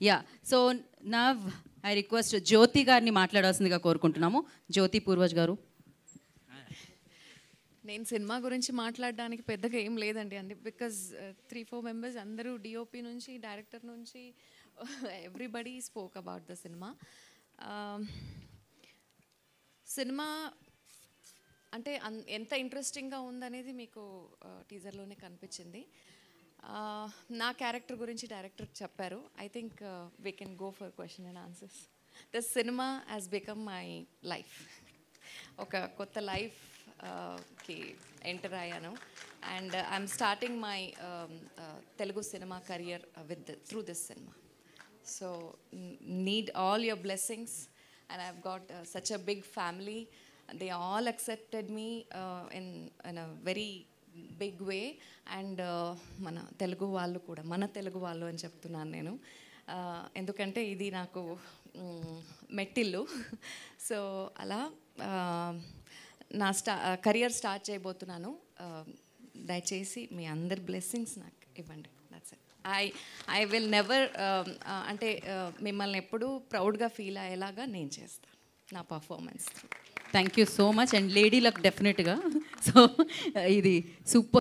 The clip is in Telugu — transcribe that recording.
యా, సో నా ఐ రిక్వెస్ట్ జ్యోతి గారిని మాట్లాడాల్సిందిగా కోరుకుంటున్నాము. జ్యోతి పూర్వజ్ గారు. నేను సినిమా గురించి మాట్లాడడానికి పెద్దగా ఏం లేదండి అండి, బికాజ్ 3-4 మెంబర్స్ అందరూ డిఓపి నుంచి డైరెక్టర్ నుంచి everybody spoke about the cinema. Cinema అంటే ఎంత ఇంట్రెస్టింగ్గా ఉందనేది మీకు టీజర్లోనే కనిపించింది. నా క్యారెక్టర్ గురించి డైరెక్టర్ చెప్పారు. I think we can go for question and answers. The cinema has become my life. ఒక కొత్త లైఫ్ కి ఎంటర్ అయ్యాను. And I'm starting my Telugu cinema career through this cinema. So need all your blessings, and I've got such a big family. They all accepted me in a very big way. And మన తెలుగు వాళ్ళు కూడా, మన తెలుగు వాళ్ళు అని చెప్తున్నాను నేను, ఎందుకంటే ఇది నాకు మెట్టిల్లు. సో అలా నా కెరియర్ స్టార్ట్ చేయబోతున్నాను. దయచేసి మీ అందరి బ్లెస్సింగ్స్ నాకు ఇవ్వండి. That's it. I will never అంటే మిమ్మల్ని ఎప్పుడూ ప్రౌడ్గా ఫీల్ అయ్యేలాగా నేను చేస్తాను నా performance. Thank you so much. And lady luck డెఫినెట్గా. సో ఇది సూపర్.